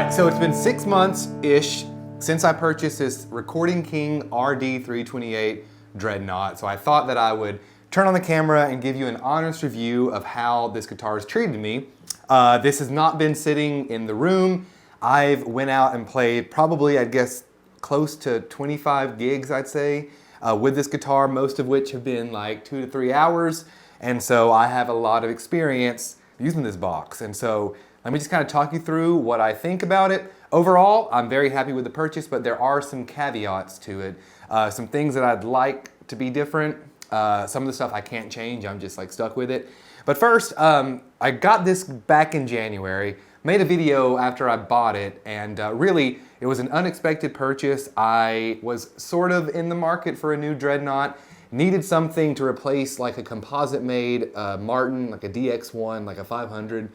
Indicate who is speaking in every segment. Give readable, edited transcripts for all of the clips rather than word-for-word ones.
Speaker 1: right, so it's been 6 months-ish since I purchased this Recording King RD-328 Dreadnought. So I thought that I would turn on the camera and give you an honest review of how this guitar has treated me. This has not been sitting in the room. I've went out and played probably, I guess, close to 25 gigs, I'd say, with this guitar, most of which have been like 2 to 3 hours. And so I have a lot of experience using this box. And so let me just kind of talk you through what I think about it. Overall, I'm very happy with the purchase, but there are some caveats to it. Some things that I'd like to be different. Some of the stuff I can't change, I'm just like stuck with it. But first, I got this back in January, made a video after I bought it, and really, it was an unexpected purchase. I was sort of in the market for a new Dreadnought, needed something to replace like a composite-made Martin, like a DX1, like a $500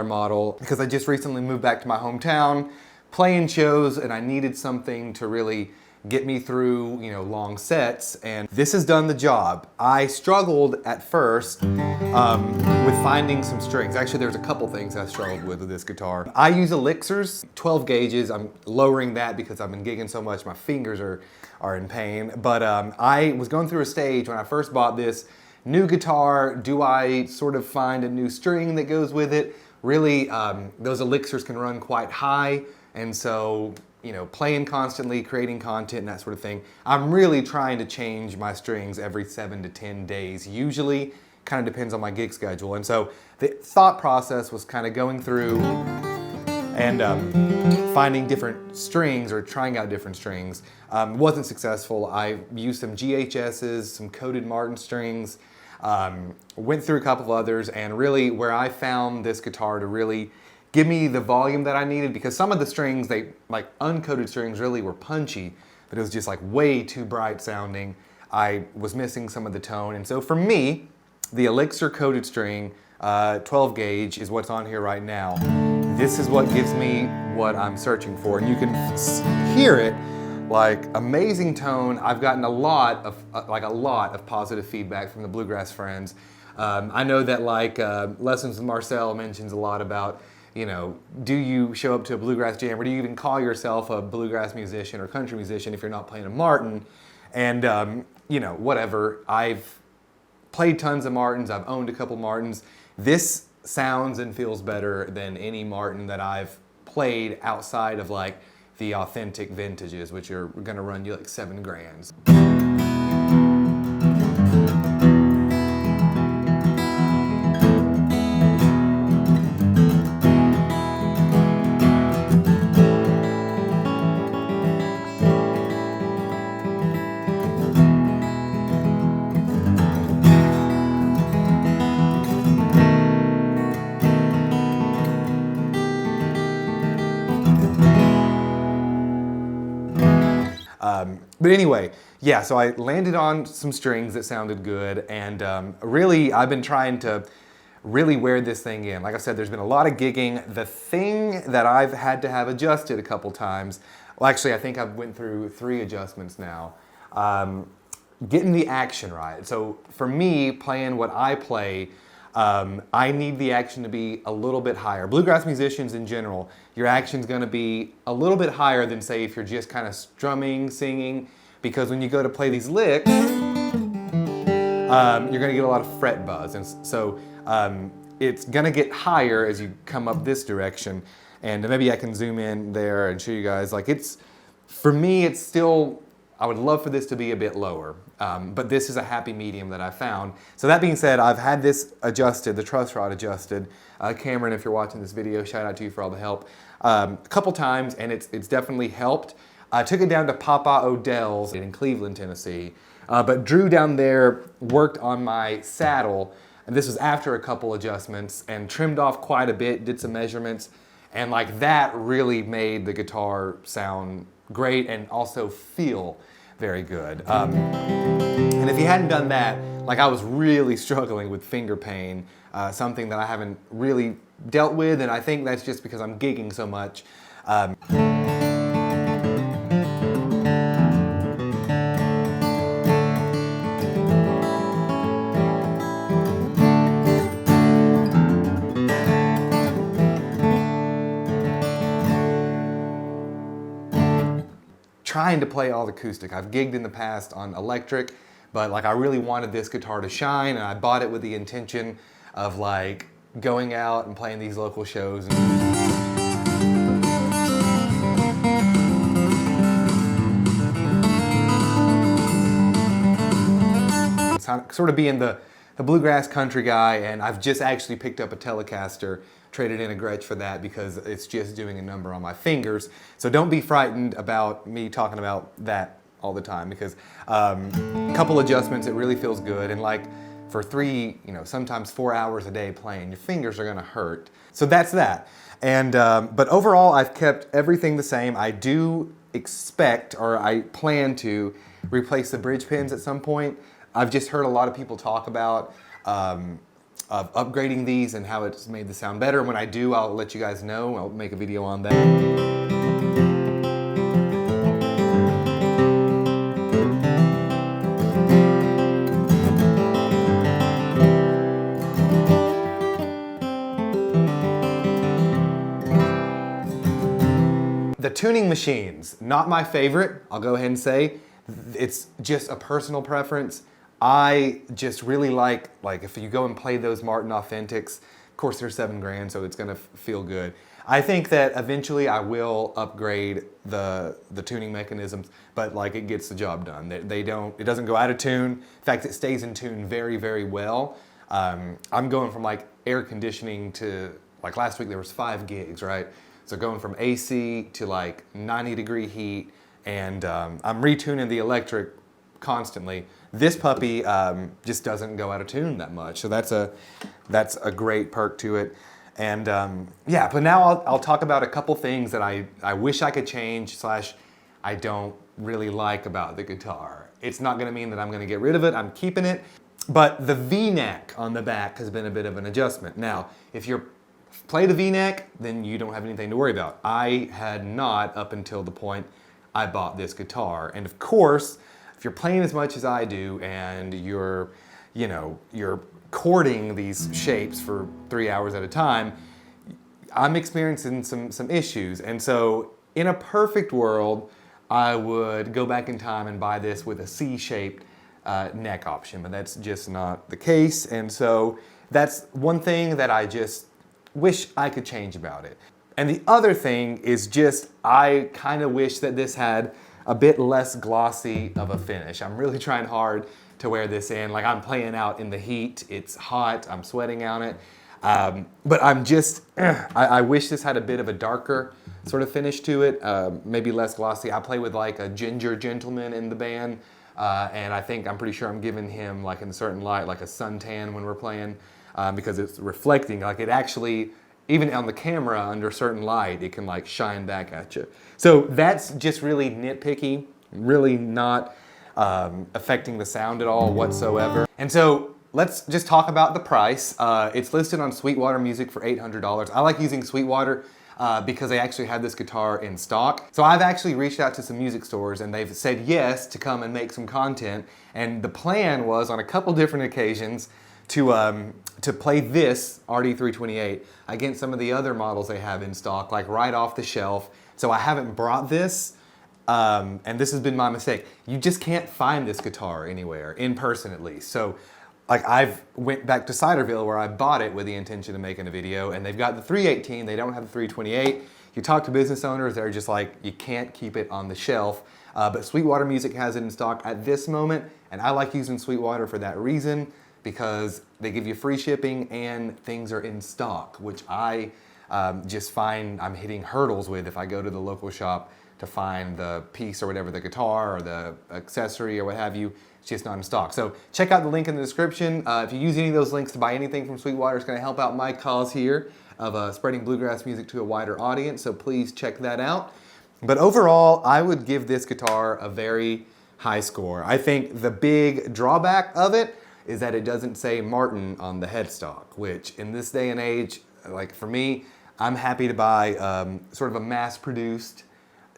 Speaker 1: model, because I just recently moved back to my hometown, playing shows, and I needed something to really get me through, you know, long sets, and this has done the job. I struggled at first with finding some strings. Actually, there's a couple things I struggled with this guitar. I use elixirs, 12 gauges. I'm lowering that because I've been gigging so much, my fingers are in pain. But I was going through a stage when I first bought this new guitar. Do I sort of find a new string that goes with it? Really, those elixirs can run quite high, and so, you know, playing constantly, creating content and that sort of thing. I'm really trying to change my strings every 7 to 10 days, usually. Kind of depends on my gig schedule. And so the thought process was kind of going through and finding different strings or trying out different strings. Wasn't successful. I used some GHSs, some coated Martin strings, went through a couple of others, and really where I found this guitar to really give me the volume that I needed, because some of the strings, they like uncoated strings, really were punchy, but it was just like way too bright sounding. I was missing some of the tone, and so for me, the elixir coated string, 12 gauge, is what's on here right now. This is what gives me what I'm searching for, and you can hear it, like amazing tone. I've gotten a lot of positive feedback from the bluegrass friends. I know that like Lessons with Marcel mentions a lot about, you know, do you show up to a bluegrass jam, or do you even call yourself a bluegrass musician or country musician if you're not playing a Martin? And, you know, whatever. I've played tons of Martins. I've owned a couple Martins. This sounds and feels better than any Martin that I've played outside of like the authentic vintages, which are gonna run you like $7 grand. But anyway, yeah, so I landed on some strings that sounded good, and really I've been trying to really wear this thing in. Like I said, there's been a lot of gigging. The thing that I've had to have adjusted a couple times, well actually I think I've went through 3 adjustments now, getting the action right. So for me, playing what I play, I need the action to be a little bit higher. Bluegrass musicians in general, your action's gonna be a little bit higher than say if you're just kind of strumming, singing, because when you go to play these licks, you're gonna get a lot of fret buzz. And so it's gonna get higher as you come up this direction. And maybe I can zoom in there and show you guys, like for me, it's still, I would love for this to be a bit lower, but this is a happy medium that I found. So that being said, I've had this adjusted, the truss rod adjusted. Cameron, if you're watching this video, shout out to you for all the help. A couple times, and it's definitely helped. I took it down to Papa Odell's in Cleveland, Tennessee, but Drew down there worked on my saddle, and this was after a couple adjustments, and trimmed off quite a bit, did some measurements, and like that really made the guitar sound great and also feel very good. And if you hadn't done that, like I was really struggling with finger pain, something that I haven't really dealt with, and I think that's just because I'm gigging so much. trying to play all acoustic. I've gigged in the past on electric, but like I really wanted this guitar to shine, and I bought it with the intention of like going out and playing these local shows. Sort of being the bluegrass country guy, and I've just actually picked up a Telecaster, traded in a Gretsch for that because it's just doing a number on my fingers. So don't be frightened about me talking about that all the time, because a couple adjustments, it really feels good. And like for 3, sometimes 4 hours a day playing, your fingers are gonna hurt. So that's that. And but overall, I've kept everything the same. I do expect, or I plan to replace the bridge pins at some point. I've just heard a lot of people talk about of upgrading these and how it's made the sound better. When I do, I'll let you guys know. I'll make a video on that. The tuning machines, not my favorite, I'll go ahead and say. It's just a personal preference. I just really like if you go and play those Martin Authentics, of course they're $7 grand, so it's gonna feel good. I think that eventually I will upgrade the tuning mechanisms, but like it gets the job done. It doesn't go out of tune. In fact, it stays in tune very, very well. I'm going from like air conditioning to, like last week there was 5 gigs, right? So going from AC to like 90-degree heat, and I'm retuning the electric constantly. This puppy just doesn't go out of tune that much, so that's a great perk to it. And yeah, but now I'll talk about a couple things that I wish I could change / I don't really like about the guitar. It's not gonna mean that I'm gonna get rid of it, I'm keeping it, but the V-neck on the back has been a bit of an adjustment. Now, if you're play the V-neck, then you don't have anything to worry about. I had not up until the point I bought this guitar. And of course, if you're playing as much as I do and you're chording these shapes for 3 hours at a time, I'm experiencing some issues. And so in a perfect world, I would go back in time and buy this with a C-shaped neck option, but that's just not the case. And so that's one thing that I just wish I could change about it. And the other thing is just, I kind of wish that this had a bit less glossy of a finish. I'm really trying hard to wear this in. Like I'm playing out in the heat, it's hot, I'm sweating on it. But I'm just, I wish this had a bit of a darker sort of finish to it, maybe less glossy. I play with like a ginger gentleman in the band, and I'm pretty sure I'm giving him like in a certain light, like a suntan when we're playing, because it's reflecting, like it actually, even on the camera under certain light, it can like shine back at you. So that's just really nitpicky, really not affecting the sound at all whatsoever. And so let's just talk about the price. It's listed on Sweetwater Music for $800. I like using Sweetwater because they actually have this guitar in stock. So I've actually reached out to some music stores and they've said yes to come and make some content. And the plan was on a couple different occasions to play this RD-328 against some of the other models they have in stock, like right off the shelf. So I haven't brought this, and this has been my mistake. You just can't find this guitar anywhere, in person at least. So like I've went back to Ciderville where I bought it with the intention of making a video, and they've got the 318, they don't have the 328. You talk to business owners, they're just like, you can't keep it on the shelf. But Sweetwater Music has it in stock at this moment, and I like using Sweetwater for that reason, because they give you free shipping and things are in stock, which I just find I'm hitting hurdles with if I go to the local shop to find the piece or whatever, the guitar or the accessory or what have you. It's just not in stock. So check out the link in the description. If you use any of those links to buy anything from Sweetwater, it's gonna help out my cause here of spreading bluegrass music to a wider audience, so please check that out. But overall, I would give this guitar a very high score. I think the big drawback of it is that it doesn't say Martin on the headstock, which in this day and age, like for me, I'm happy to buy sort of a mass-produced,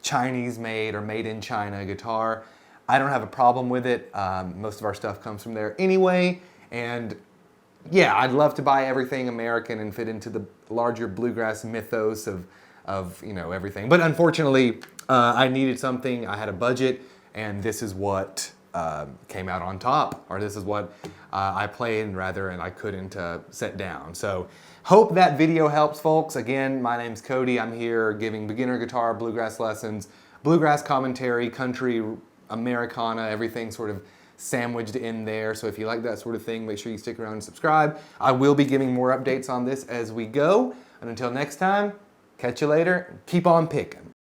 Speaker 1: Chinese-made or made in China guitar. I don't have a problem with it. Most of our stuff comes from there anyway. And yeah, I'd love to buy everything American and fit into the larger bluegrass mythos of of everything. But unfortunately, I needed something. I had a budget, and this is what came out on top, or this is what I played and I couldn't set down. So hope that video helps, folks. Again, my name's Cody. I'm here giving beginner guitar, bluegrass lessons, bluegrass commentary, country, Americana, everything sort of sandwiched in there. So if you like that sort of thing, make sure you stick around and subscribe. I will be giving more updates on this as we go. And until next time, catch you later. Keep on picking.